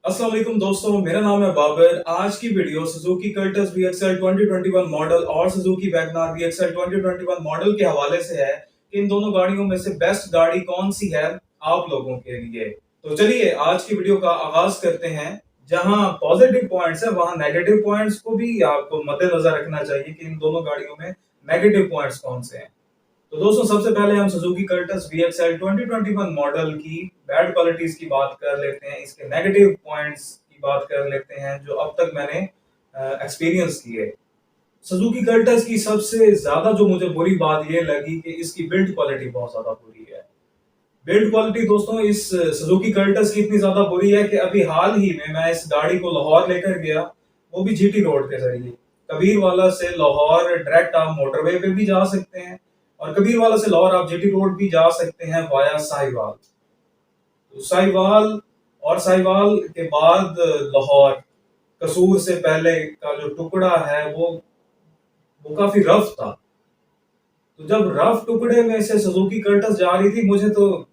अस्सलाम वालेकुम दोस्तों, मेरा नाम है बाबर। आज की वीडियो सुजुकी कर्टस VXL 2021 मॉडल और सुजुकी वैगनार VXL 2021 मॉडल के हवाले से है कि इन दोनों गाड़ियों में से बेस्ट गाड़ी कौन सी है आप लोगों के लिए। तो चलिए आज की वीडियो का आगाज करते हैं। जहां पॉजिटिव पॉइंट्स है वहां नेगेटिव पॉइंट्स को भी आपको मद्देनजर रखना चाहिए कि इन दोनों गाड़ियों में नेगेटिव पॉइंट्स कौन से हैं। तो दोस्तों सबसे पहले हम सुजुकी कर्टस VXL 2021 मॉडल की बैड क्वालिटीज की बात कर लेते हैं, इसके नेगेटिव पॉइंट्स की बात कर लेते हैं जो अब तक मैंने एक्सपीरियंस किए। सुजुकी कर्टस की सबसे ज्यादा जो मुझे बुरी बात ये लगी कि इसकी बिल्ड क्वालिटी बहुत ज्यादा बुरी है। बिल्ड क्वालिटी दोस्तों इस सुजुकी कर्टस की इतनी ज्यादा बुरी है कि अभी हाल ही में मैं इस गाड़ी को लाहौर लेकर गया, वो भी जीटी रोड के जरिए। कबीरवाला से लाहौर डायरेक्ट आप मोटरवे पे भी जा सकते हैं और कबीरवाला से लाहौर आप जीटी रोड भी जा सकते हैं वाया साहिवाल। तो साहिवाल और साहिवाल के बाद लाहौर, कसूर से पहले का जो टुकड़ा है वो काफी रफ था। तो जब रफ टुकड़े में से सुजुकी कर्टस जा रही थी, मुझे तो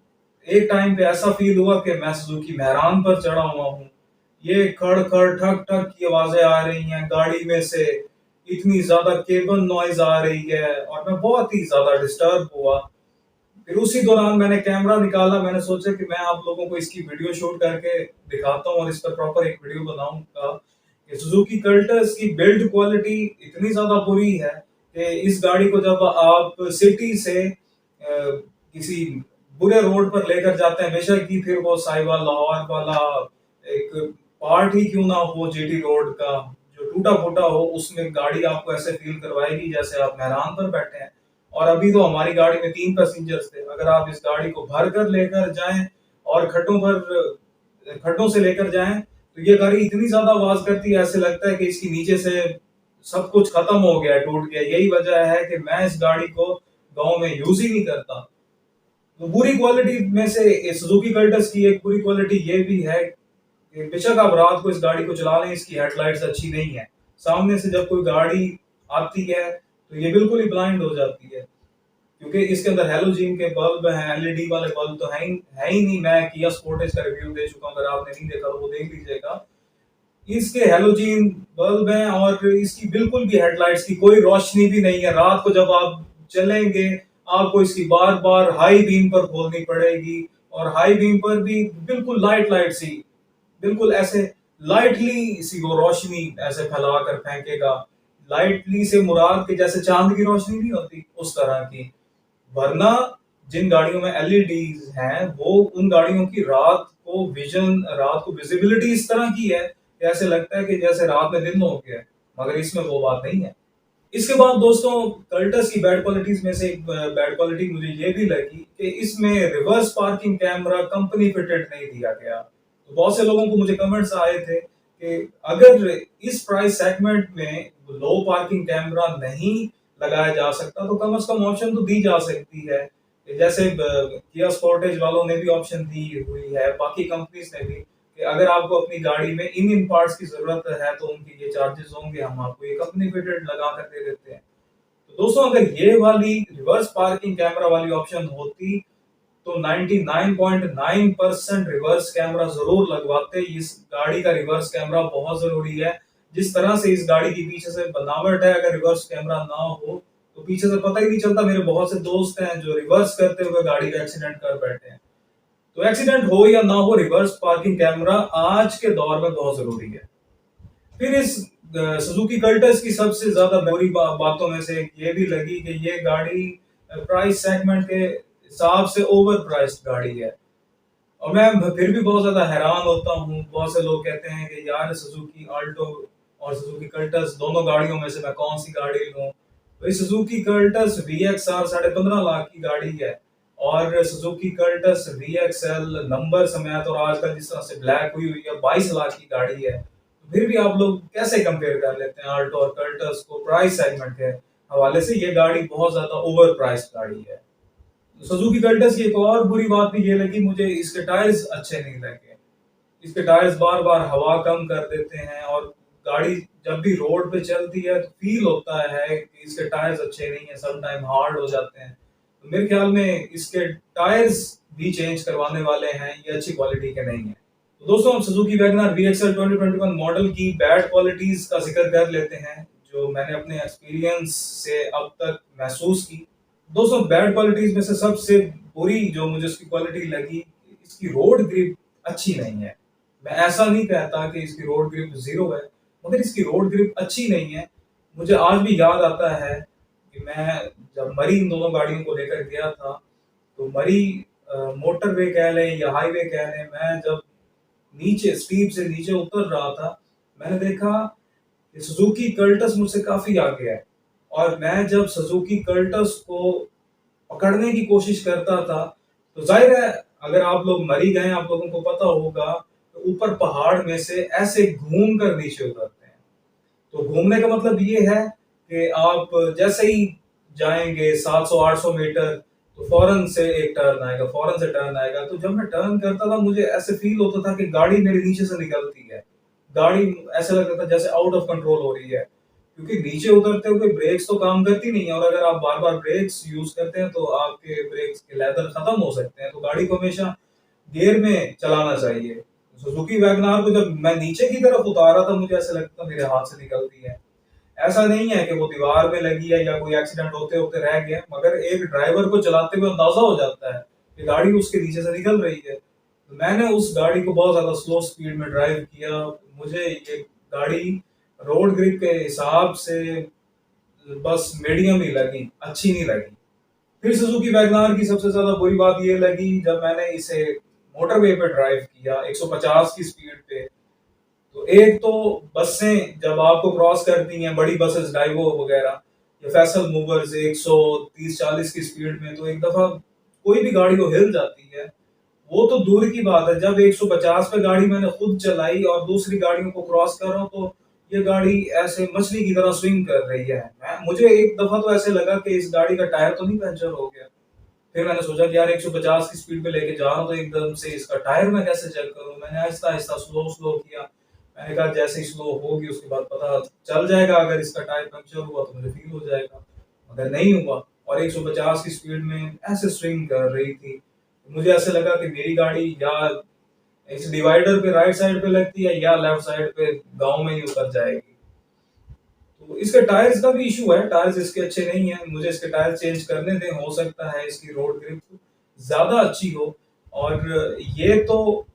एक टाइम पे ऐसा फील हुआ कि मैं सुजुकी मेहरान पर चढ़ा हुआ हूँ। ये खड़ खड़ ठक ठक की आवाजें आ रही हैं गाड़ी में से, इतनी ज्यादा केबल नॉइज आ रही है और मैं बहुत ही ज्यादा डिस्टर्ब हुआ। फिर उसी दौरान मैंने कैमरा निकाला, मैंने सोचा कि मैं आप लोगों को इसकी वीडियो शूट करके दिखाता हूँ और इस पर प्रॉपर एक वीडियो बनाऊंगा कि सुजुकी कर्टस की बिल्ड क्वालिटी इतनी ज्यादा बुरी है कि इस गाड़ी को जब आप सिटी से किसी बुरे रोड पर लेकर जाते हैं, बेशक कि फिर वो साहिवाल लाहौर वाला एक पार्ट ही क्यों ना हो जीटी रोड का जो टूटा फूटा हो, उसमें गाड़ी आपको ऐसे फील करवाएगी जैसे आप मेहरान पर बैठे हैं। और अभी तो हमारी गाड़ी में 3 पैसेंजर्स थे। अगर आप इस गाड़ी को भर कर लेकर जाएं और खड्डों से लेकर जाएं तो ये गाड़ी इतनी ज्यादा आवाज करती है, ऐसे लगता है कि इसकी नीचे से सब कुछ खत्म हो गया है, टूट गया। यही वजह है कि मैं इस गाड़ी को गांव में यूज ही नहीं करता। तो बुरी क्वालिटी में से सुजुकी कर्टस की एक बुरी क्वालिटी ये भी है कि बेशक आप रात को इस गाड़ी को चला लें, इसकी हेडलाइट्स अच्छी नहीं है। सामने से जब कोई गाड़ी आती है तो ये बिल्कुल ही ब्लाइंड हो जाती है, क्योंकि इसके अंदर हेलोजन के बल्ब हैं, एलईडी वाले बल्ब तो है ही नहीं। मैं किया स्पोर्टेज का रिव्यू दे चुका हूं, अगर आपने नहीं देखा तो वो देख लीजिएगा। इसके हेलोजन बल्ब हैं और इसकी बिल्कुल भी हेडलाइट्स की कोई रोशनी भी नहीं है। रात को जब आप चलेंगे आपको इसकी बार बार हाई बीम पर खोलनी पड़ेगी और हाई बीम पर भी बिल्कुल लाइट लाइट सी, बिल्कुल ऐसे लाइटली सी वो रोशनी ऐसे फैला कर फेंकेगा। लाइटली से मुराद के जैसे चांद की रोशनी नहीं होती उस तरह की। वरना जिन गाड़ियों में एलईडी हैं वो उन गाड़ियों की रात को विजिबिलिटी इस तरह की है कि ऐसे लगता है कि जैसे रात में दिन हो गया है, मगर इसमें वो बात नहीं है। इसके बाद दोस्तों कल्टस की बैड क्वालिटीज में से एक बैड क्वालिटी मुझे ये भी लगी कि इसमें reverse parking camera company fitted नहीं दिया गया। तो बहुत से लोगों को मुझे कमेंट्स आए थे कि अगर इस प्राइस सेगमेंट में लो पार्किंग कैमरा नहीं लगाया जा सकता तो कम से कम ऑप्शन तो दी जा सकती है। जैसे किया स्पोर्टेज वालों ने भी ऑप्शन दी हुई है, बाकी कंपनीज ने भी, कि अगर आपको अपनी गाड़ी में इन पार्ट्स की जरूरत है तो उनके ये चार्जेस होंगे, हम आपको ये कंपनी फिटेड लगा कर दे देते हैं। तो दोस्तों अगर ये वाली रिवर्स पार्किंग कैमरा वाली ऑप्शन होती तो 99.9% रिवर्स कैमरा जरूर लगवाते। इस गाड़ी का रिवर्स कैमरा बहुत जरूरी है। जिस तरह से इस गाड़ी की पीछे से बनावट है, अगर रिवर्स कैमरा ना हो तो पीछे से पता ही नहीं चलता। मेरे बहुत से दोस्त हैं जो रिवर्स करते हुए गाड़ी का एक्सीडेंट कर बैठे हैं। तो एक्सीडेंट हो या ना हो, रिवर्स पार्किंग कैमरा आज के दौर में बहुत जरूरी है। फिर इस सुजुकी कल्टस की सबसे ज्यादा बुरी बातों में से ये भी लगी कि ये गाड़ी प्राइस सेगमेंट के हिसाब से ओवर प्राइस्ड गाड़ी है। और मैं फिर भी बहुत ज्यादा हैरान होता हूँ। बहुत से लोग कहते हैं कि यार सुजुकी आल्टो और सुजुकी कल्टस दोनों गाड़ियों में से मैं कौन सी गाड़ी लूं। तो इस सुजुकी कल्टस VXR 15.5 लाख की गाड़ी है और सुजुकी कल्टस VXL नंबर समेत और आजकल जिस तरह से ब्लैक हुई हुई है 22 लाख की गाड़ी है। तो फिर भी आप लोग कैसे कंपेयर कर लेते हैं आल्टो और कल्टस को प्राइस सेगमेंट के हवाले से। ये गाड़ी बहुत ज्यादा ओवर प्राइस गाड़ी है। सुजुकी कल्टस की एक और बुरी बात भी ये लगी मुझे, इसके टायर्स अच्छे नहीं लगे। इसके टायर्स बार बार हवा कम कर देते हैं और गाड़ी जब भी रोड पे चलती है तो फील होता है कि इसके टायर्स अच्छे नहीं है, सम टाइम हार्ड हो जाते हैं। तो मेरे ख्याल में इसके टायर्स भी चेंज करवाने वाले हैं, ये अच्छी क्वालिटी के नहीं है। तो दोस्तों हम सुजुकी वैगनआर वीएक्सएल 2021 मॉडल की बैड क्वालिटीज का जिक्र कर लेते हैं जो मैंने अपने एक्सपीरियंस से अब तक महसूस की। दोस्तों बैड क्वालिटीज में से सबसे बुरी जो मुझे इसकी क्वालिटी लगी, इसकी रोड ग्रिप अच्छी नहीं है। मैं ऐसा नहीं कहता कि इसकी रोड ग्रिप जीरो है, मगर इसकी रोड ग्रिप अच्छी नहीं है। मुझे आज भी याद आता है कि मैं जब मरी इन दोनों गाड़ियों को लेकर गया था, तो मरी मोटरवे कह लें या हाईवे कह लें, मैं जब नीचे स्टीप से नीचे उतर रहा था, मैंने देखा कि सुजुकी कर्टस मुझसे काफी आगे है। और मैं जब सुजुकी कर्टस को पकड़ने की कोशिश करता था, तो जाहिर है अगर आप लोग मरी गए, आप लोगों को पता होगा, तो ऊपर पहाड़ में से ऐसे घूम कर नीचे उतरते हैं। तो घूमने का मतलब ये है कि आप जैसे ही जाएंगे 700-800 मीटर, तो फौरन से एक टर्न आएगा, फौरन से टर्न आएगा। तो जब मैं टर्न करता था, मुझे ऐसे फील होता था कि गाड़ी मेरे नीचे से निकलती है। गाड़ी ऐसा लगता था जैसे आउट ऑफ कंट्रोल हो रही है, क्योंकि नीचे उतरते हुए ब्रेक्स तो काम करती नहीं है, और अगर आप बार बार ब्रेक्स यूज करते हैं तो आपके ब्रेक्स के लेदर खत्म हो सकते हैं। तो गाड़ी को हमेशा गियर में चलाना चाहिए। सुजुकी वैगनार को जब मैं नीचे की तरफ उतारा था, मुझे ऐसा लगता था मेरे हाथ से निकलती है। ऐसा नहीं है कि वो दीवार में लगी है या कोई एक्सीडेंट होते होते रह गया, मगर एक ड्राइवर को चलाते हुए अंदाजा हो जाता है कि गाड़ी उसके नीचे से निकल रही है। तो मैंने उस गाड़ी को बहुत ज्यादा स्लो स्पीड में ड्राइव किया। मुझे ये गाड़ी रोड ग्रिप के हिसाब से बस मीडियम ही लगी, अच्छी नहीं लगी। फिर सुजुकी वैगनार की सबसे ज्यादा बुरी बात ये लगी, जब मैंने इसे मोटरवे पे ड्राइव किया 150 की स्पीड पे। तो एक तो बसें जब आपको क्रॉस करती हैं, बड़ी बसेस डाइवो वगैरह या फैसल मूवर्स 130-40 की स्पीड में, तो एक दफा कोई भी गाड़ी को हिल जाती है। वो तो दूर की बात है, जब 150 पे गाड़ी मैंने खुद चलाई और दूसरी गाड़ियों को क्रॉस कर रहा हूँ, तो ये गाड़ी ऐसे मछली की तरह स्विंग कर रही है। मुझे एक दफा तो ऐसे लगा कि इस गाड़ी का टायर तो नहीं पंचर हो गया। फिर मैंने सोचा कि यार 150 की स्पीड पे लेके जा रहा हूँ, तो एकदम से इसका टायर मैं कैसे चेक करूँ। मैंने आहिस्ता आहिस्ता स्लो स्लो किया। मैंने कहा जैसे ही स्लो होगी उसके बाद पता चल जाएगा, अगर इसका टायर पंक्चर हुआ तो मुझे फील हो जाएगा। अगर नहीं हुआ और 150 की स्पीड में ऐसे स्विंग कर रही थी, तो मुझे ऐसे लगा कि मेरी गाड़ी या इस डिवाइडर पे राइट साइड पे लगती है या लेफ्ट साइड पे गांव में ही उतर जाएगी। तो इसके टायर्स का भी इशू है, टायर्स इसके अच्छे नहीं है। मुझे इसके टायर चेंज करने दें, हो सकता है इसकी रोड ग्रिप ज्यादा अच्छी हो। और ये तो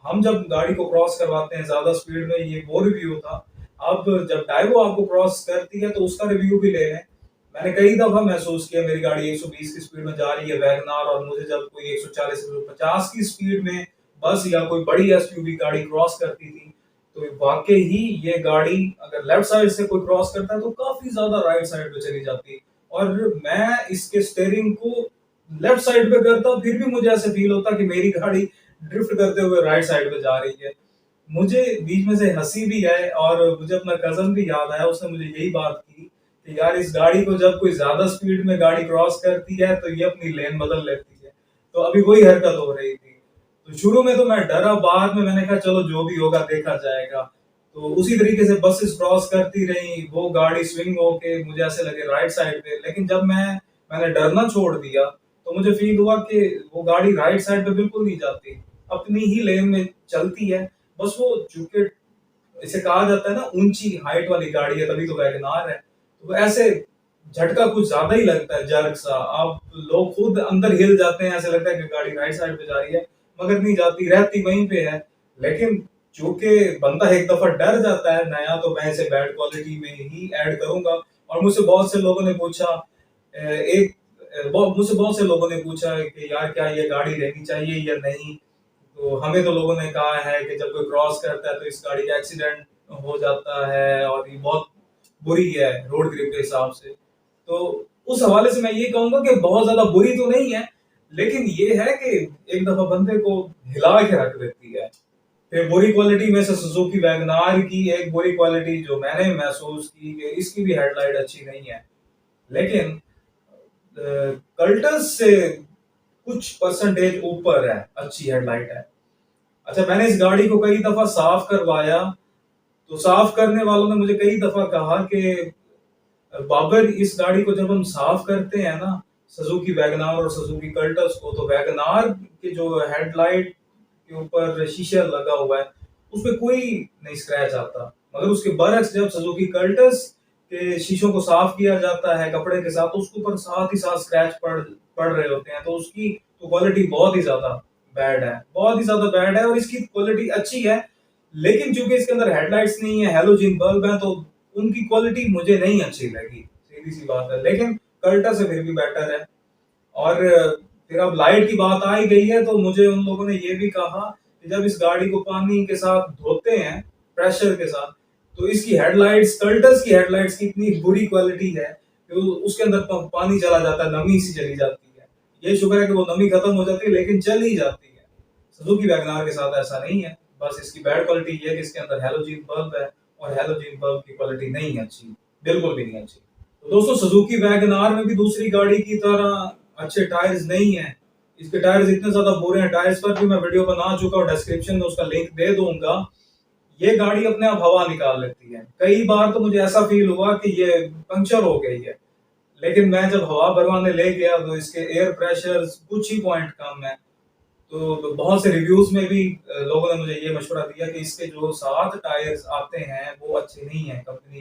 हम जब गाड़ी को क्रॉस करवाते हैं ज्यादा स्पीड में, ये वो रिव्यू था। अब जब डाइवो आपको क्रॉस करती है तो उसका रिव्यू भी ले लें। मैंने कई दफा महसूस किया मेरी गाड़ी 120 की स्पीड में जा रही है वैगनार, और मुझे जब कोई 140-150 की स्पीड में बस या कोई बड़ी एसयूवी गाड़ी क्रॉस करती थी, तो वाकई ही ये गाड़ी अगर लेफ्ट साइड से कोई क्रॉस करता है तो काफी ज्यादा राइट साइड पे चली जाती। और मैं इसके स्टेयरिंग को लेफ्ट साइड पे करता, फिर भी मुझे ऐसे फील होता कि मेरी गाड़ी ड्रिफ्ट करते हुए राइट साइड पे जा रही है। मुझे बीच में से हंसी भी है, और मुझे अपना कजन भी याद आया, उसने मुझे यही बात की कि यार इस गाड़ी को जब कोई ज्यादा स्पीड में गाड़ी क्रॉस करती है तो ये अपनी लेन बदल लेती है। तो अभी वही हरकत हो रही थी। तो शुरू में तो मैं डरा, बाद में मैंने कहा चलो जो भी होगा देखा जाएगा। तो उसी तरीके से बसेस क्रॉस करती रही, वो गाड़ी स्विंग होके मुझे ऐसे लगे राइट साइड पे। लेकिन जब मैंने डरना छोड़ दिया, तो मुझे फील हुआ कि वो गाड़ी राइट साइड पे बिल्कुल नहीं जाती, अपनी ही लेन में चलती है। बस वो चूंकि इसे कहा जाता है ना ऊंची हाइट वाली गाड़ी है, तभी तो वैगनार है, तो ऐसे झटका कुछ ज्यादा ही लगता है, जर्क सा। आप लोग खुद अंदर हिल जाते हैं, ऐसे लगता है कि गाड़ी राइट साइड पे जा रही है, मगर नहीं जाती, रहती वहीं पे है। लेकिन चूंकि बंदा एक दफा डर जाता है नया, तो मैं इसे बैड क्वालिटी में ही ऐड करूंगा। और मुझसे बहुत से लोगों ने पूछा, मुझसे बहुत से लोगों ने पूछा कि यार क्या ये गाड़ी लेनी चाहिए या नहीं। तो हमें तो लोगों ने कहा है कि जब कोई क्रॉस करता है तो इस गाड़ी का एक्सीडेंट हो जाता है, और ये बहुत बुरी है रोड ग्रिप के हिसाब से। तो उस हवाले से मैं ये कहूंगा कि बहुत ज्यादा बुरी तो नहीं है, लेकिन ये है कि एक दफा बंदे को हिला के रख देती है। फिर बुरी क्वालिटी में से सुजुकी वैगनार की एक बुरी क्वालिटी जो मैंने महसूस की, कि इसकी भी हेडलाइट अच्छी नहीं है। लेकिन कल्टस से कुछ परसेंटेज ऊपर है, अच्छी हेडलाइट है। अच्छा, मैंने इस गाड़ी को कई दफा साफ करवाया, तो साफ करने वालों ने मुझे कई दफा कहा कि बाबर इस गाड़ी को जब हम साफ करते हैं ना, सुजुकी वैगनार और सुजुकी कल्टस को, तो वैगनार के जो हेडलाइट के ऊपर शीशा लगा हुआ है, उसपे कोई नहीं स्क्रैच आता। मगर उसके बरक्स जब सुजुकी कल्टस के शीशों को साफ किया जाता है कपड़े के साथ, तो उसके ऊपर साथ ही साथ स्क्रैच पड़ रहे होते हैं। तो उसकी तो क्वालिटी बहुत ही ज़्यादा बैड है, बहुत ही ज़्यादा बैड है। और इसकी क्वालिटी अच्छी है, लेकिन चूँकि इसके अंदर हेडलाइट्स नहीं है, हैलोजन बल्ब है, तो उनकी क्वालिटी मुझे नहीं अच्छी लगी, सीधी-सी बात है। लेकिन कल्टस से फिर भी बेटर है। और फिर अब लाइट की बात आ ही गई है, तो मुझे उन लोगों ने ये भी कहा कि जब इस गाड़ी को पानी के साथ धोते हैं, प्रेशर के साथ, तो इसकी हेडलाइट्स, कल्टस की हेडलाइट्स की इतनी बुरी क्वालिटी है कि उसके अंदर पानी चला जाता है, नमी सी चली जाती है। ये शुक्र है कि वो नमी खत्म हो जाती है, लेकिन चल ही जाती है। सुजुकी वैगनार के साथ ऐसा नहीं है। बस इसकी बैड क्वालिटी ये है कि इसके अंदर हैलोजन बल्ब है, और हैलोजन बल्ब की क्वालिटी नहीं है अच्छी, बिल्कुल भी नहीं अच्छी। तो दोस्तों, सुजुकी वैगनार में भी दूसरी गाड़ी की तरह अच्छे टायर्स नहीं है। इसके टायर्स इतने ज्यादा बुरे हैं, टायर्स पर भी मैं वीडियो बना चुका हूँ, डिस्क्रिप्शन में उसका लिंक दे दूंगा। ये गाड़ी अपने आप हवा निकाल लेती है। कई बार तो मुझे ऐसा फील हुआ कि ये पंक्चर हो गई है, लेकिन मैं जब हवा भरवाने ले गया तो इसके एयर प्रेशर कुछ ही पॉइंट कम है। तो बहुत से रिव्यूज में भी लोगों ने मुझे ये मशवरा दिया कि इसके जो 7 टायर्स आते हैं वो अच्छे नहीं है, कंपनी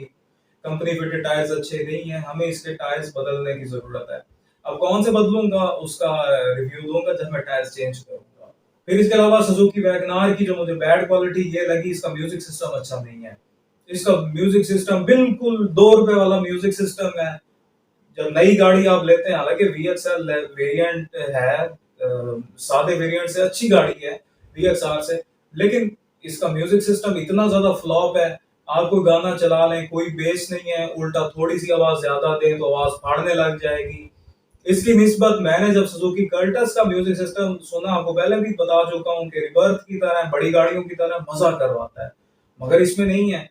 कंपनी फिटेड टायर्स अच्छे नहीं है, हमें इसके टायर्स बदलने की जरूरत है। अब कौन से बदलूंगा उसका रिव्यू दूंगा जब मैं टायर्स चेंज करूंगा। फिर इसके अलावा सुजुकी वैगनार की जो मुझे बैड क्वालिटी ये लगी, इसका म्यूजिक सिस्टम अच्छा नहीं है। इसका म्यूजिक सिस्टम बिल्कुल 2 रुपए वाला म्यूजिक सिस्टम है। जब नई गाड़ी आप लेते हैं, हालांकि VXL वेरिएंट है, सादे वेरिएंट से अच्छी गाड़ी है VXR से, लेकिन इसका म्यूजिक सिस्टम इतना ज्यादा फ्लॉप है। आप कोई गाना चला लें, कोई बेस नहीं है, उल्टा थोड़ी सी आवाज ज्यादा दें तो आवाज फाड़ने लग जाएगी। इसकी निस्बत मैंने जब सुजुकी कल्टस का म्यूजिक सिस्टम सुना, आपको पहले भी बता चुका हूँ कि रिबर्थ की तरह, बड़ी गाड़ियों की तरह मजा करवाता है, मगर इसमें नहीं है।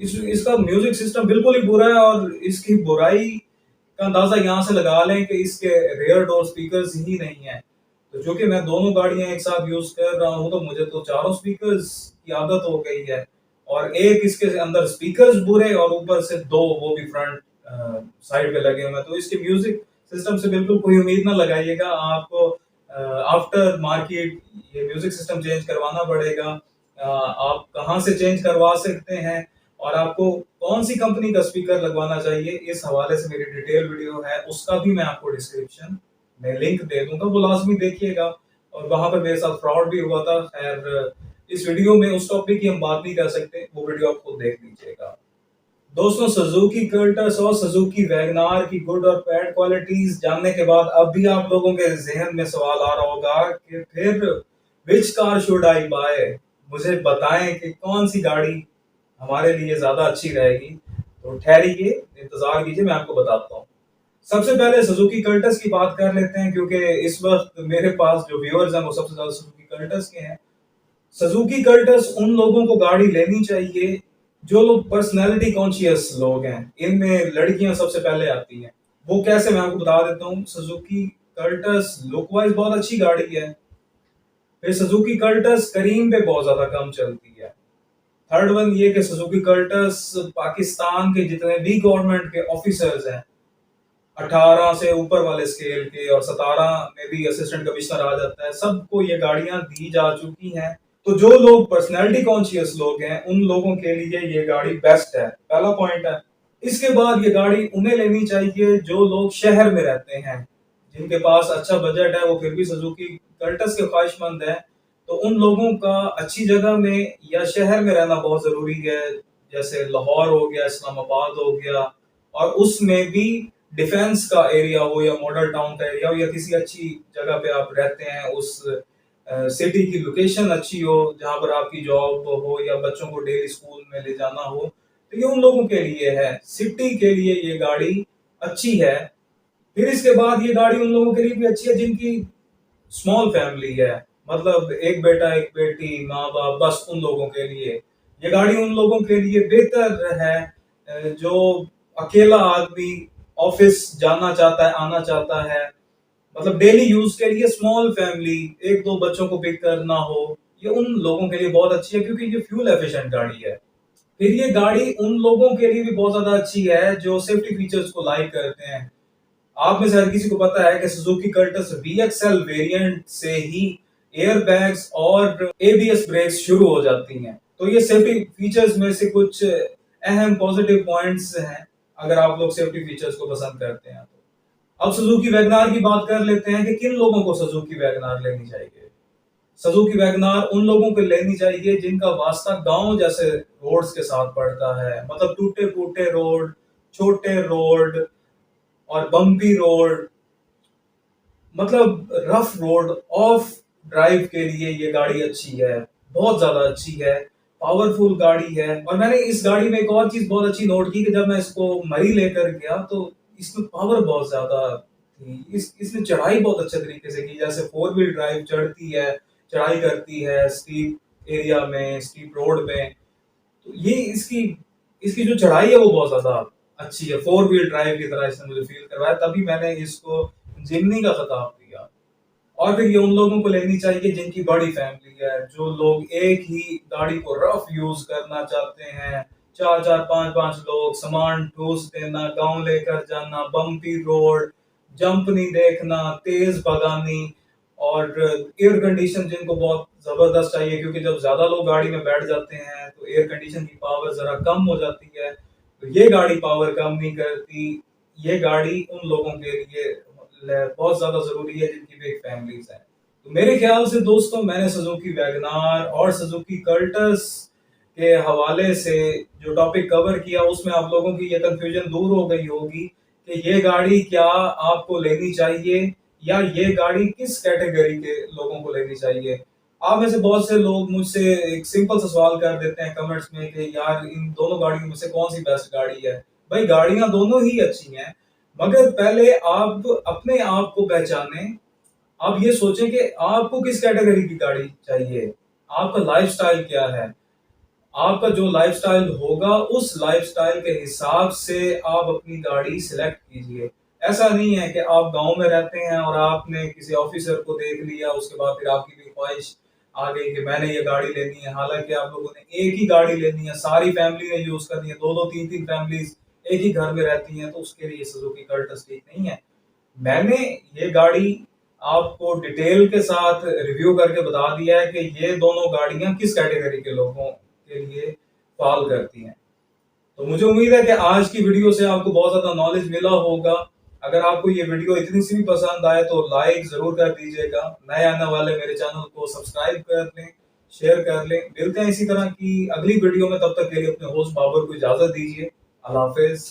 इसका म्यूजिक सिस्टम बिल्कुल ही बुरा है, और इसकी बुराई का अंदाजा यहाँ से लगा लें कि इसके रेयर डोर स्पीकर्स ही नहीं है। तो जो कि मैं दोनों गाड़ियां एक साथ यूज कर रहा हूँ, तो मुझे तो चारों स्पीकर्स की आदत हो गई है। और एक इसके अंदर स्पीकर्स बुरे, और ऊपर से 2 वो भी फ्रंट साइड पे लगे हुए हैं। तो इसके म्यूजिक सिस्टम से बिल्कुल कोई उम्मीद ना लगाइएगा। आपको आफ्टर मार्केट ये म्यूजिक सिस्टम चेंज करवाना पड़ेगा। आप कहाँ से चेंज करवा सकते हैं, और आपको कौन सी कंपनी का स्पीकर लगवाना चाहिए, इस हवाले से मेरी डिटेल वीडियो है, उसका भी मैं आपको डिस्क्रिप्शन में लिंक दे दूंगा, वो लाजमी देखिएगा। और वहां पर मेरे साथ फ्रॉड भी हुआ था। खैर, इस वीडियो में उस टॉपिक की हम बात नहीं कर सकते, वो वीडियो आप खुद देख लीजिएगा। दोस्तों, सुजुकी कल्टस और सुजुकी वैगनार की गुड और बैड क्वालिटीज जानने के बाद अब भी आप लोगों के जहन में सवाल आ रहा होगा कि फिर which car should I buy. मुझे बताएं कि कौन सी गाड़ी हमारे लिए ज्यादा अच्छी रहेगी। तो ठहरिए, इंतजार कीजिए, मैं आपको बताता हूँ। सबसे पहले सुजुकी कल्टस की बात कर लेते हैं, क्योंकि इस वक्त मेरे पास जो व्यूअर्स हैं वो सबसे ज्यादा सुजुकी कल्टस के हैं। सुजुकी कल्टस उन लोगों को गाड़ी लेनी चाहिए जो लोग पर्सनैलिटी कॉन्शियस लोग हैं। इनमें लड़कियां सबसे पहले आती हैं। वो कैसे, मैं आपको बता देता हूँ। सुजुकी कल्टस लुक वाइज बहुत अच्छी गाड़ी है। फिर सुजुकी कल्टस करीम पे बहुत ज्यादा कम चलती है। थर्ड वन ये कि सुजुकी कल्टस पाकिस्तान के जितने भी गवर्नमेंट के ऑफिसर्स हैं, 18 से ऊपर वाले स्केल के, और 17 में भी असिस्टेंट कमिश्नर आ जाता है, सबको ये गाड़ियां दी जा चुकी हैं। तो जो लोग पर्सनैलिटी कॉन्शियस लोग हैं, उन लोगों के लिए ये गाड़ी बेस्ट है, पहला पॉइंट है। इसके बाद ये गाड़ी उन्हें लेनी चाहिए जो लोग शहर में रहते हैं, जिनके पास अच्छा बजट है, वो फिर भी सुजुकी कल्टस के ख्वाहिशमंद है। तो उन लोगों का अच्छी जगह में या शहर में रहना बहुत जरूरी है, जैसे लाहौर हो गया, इस्लामाबाद हो गया, और उसमें भी डिफेंस का एरिया हो, या मॉडल टाउन का एरिया हो, या किसी अच्छी जगह पे आप रहते हैं, उस सिटी की लोकेशन अच्छी हो जहां पर आपकी जॉब हो, या बच्चों को डेली स्कूल में ले जाना हो, तो ये उन लोगों के लिए है। सिटी के लिए ये गाड़ी अच्छी है। फिर इसके बाद ये गाड़ी उन लोगों के लिए भी अच्छी है जिनकी स्मॉल फैमिली है, मतलब एक बेटा एक बेटी, माँ बाप, बस उन लोगों के लिए ये गाड़ी उन लोगों के लिए बेहतर है। जो अकेला आदमी ऑफिस जाना चाहता है, आना चाहता है, मतलब डेली यूज के लिए, स्मॉल फैमिली, एक दो बच्चों को पिक करना हो, ये उन लोगों के लिए बहुत अच्छी है, क्योंकि ये फ्यूल एफिशिएंट गाड़ी है। फिर ये गाड़ी उन लोगों के लिए भी बहुत ज्यादा अच्छी है जो सेफ्टी फीचर्स को लाइक करते हैं। आप में से हर किसी को पता है कि सुजुकी कल्टस VXL वेरिएंट से ही एयर बैग्स और एबीएस ब्रेक्स शुरू हो जाती हैं। तो ये सेफ्टी फीचर्स में से कुछ अहम पॉजिटिव पॉइंट्स हैं अगर आप लोग सेफ्टी फीचर्स को पसंद करते हैं तो। अब सुजुकी वैगनार की बात कर लेते हैं कि किन लोगों को सुजुकी वैगनार लेनी चाहिए। सुजुकी वैगनार उन लोगों को लेनी चाहिए जिनका वास्ता गांव जैसे रोड्स के साथ पड़ता है, मतलब टूटे फूटे रोड, छोटे रोड और बम्पी रोड, मतलब रफ रोड ऑफ ड्राइव के लिए ये गाड़ी अच्छी है, बहुत ज्यादा अच्छी है, पावरफुल गाड़ी है। और मैंने इस गाड़ी में एक और चीज बहुत अच्छी नोट की कि जब मैं इसको मरी लेकर गया तो इसमें पावर बहुत ज्यादा थी। इसने चढ़ाई बहुत अच्छे तरीके से की, जैसे 4 व्हील ड्राइव चढ़ती है, चढ़ाई करती है स्टीप एरिया में, स्टीप रोड में। तो ये इसकी इसकी जो चढ़ाई है वो बहुत ज्यादा अच्छी है, 4 व्हील ड्राइव की तरह इसने मुझे फील करवाया, तभी मैंने इसको जिमनी का खिताब दिया। और फिर ये उन लोगों को लेनी चाहिए जिनकी बड़ी फैमिली है, जो लोग एक ही गाड़ी को रफ यूज करना चाहते हैं, चार चार पांच पांच लोग, सामान ठूस देना, गांव लेकर जाना, बम्पी रोड, जंप नहीं देखना, तेज भगानी, और एयर कंडीशन जिनको बहुत जबरदस्त चाहिए, क्योंकि जब ज्यादा लोग गाड़ी में बैठ जाते हैं तो एयर कंडीशन की पावर जरा कम हो जाती है। तो ये गाड़ी पावर कम नहीं करती। ये गाड़ी उन लोगों के लिए बहुत ज्यादा जरूरी है जिनकी बिग फैमिलीज हैं। तो मेरे ख्याल से दोस्तों, मैंने सुजुकी वैगनार और सुजुकी कल्टस के हवाले से जो टॉपिक कवर किया उसमें आप लोगों की ये कंफ्यूजन दूर हो गई होगी कि ये गाड़ी क्या आपको लेनी चाहिए या ये गाड़ी किस कैटेगरी के लोगों को लेनी चाहिए। आप में से बहुत से लोग मुझसे एक सिंपल सा सवाल कर देते हैं कमेंट्स में कि यार इन दोनों गाड़ियों में से कौन सी बेस्ट गाड़ी है। भाई गाड़ियां दोनों ही अच्छी हैं, मगर पहले आप अपने आप को पहचानें। आप ये सोचें कि आपको किस कैटेगरी की गाड़ी चाहिए, आपका लाइफस्टाइल क्या है। आपका जो लाइफस्टाइल होगा उस लाइफस्टाइल के हिसाब से आप अपनी गाड़ी सिलेक्ट कीजिए। ऐसा नहीं है कि आप गांव में रहते हैं और आपने किसी ऑफिसर को देख लिया, उसके बाद फिर आपकी भी ख्वाहिश आ गई कि मैंने ये गाड़ी लेनी है, हालांकि आप लोगों ने एक ही गाड़ी लेनी है, सारी फैमिली ने यूज करनी है, दो दो तीन तीन फैमिलीज एक ही घर में रहती हैं, तो उसके लिए सुजुकी कल्टस ठीक नहीं है। मैंने ये गाड़ी आपको डिटेल के साथ रिव्यू करके बता दिया है कि ये दोनों गाड़ियां किस कैटेगरी के लोगों के लिए फॉल करती हैं। तो मुझे उम्मीद है कि आज की वीडियो से आपको बहुत ज्यादा नॉलेज मिला होगा। अगर आपको ये वीडियो इतनी सी भी पसंद आए तो लाइक जरूर कर दीजिएगा। नए आने वाले मेरे चैनल को सब्सक्राइब कर लें, शेयर कर लें। मिलते हैं इसी तरह की अगली वीडियो में, तब तक के लिए अपने होस्ट बाबर को इजाजत दीजिए। अल्लाह हाफिज।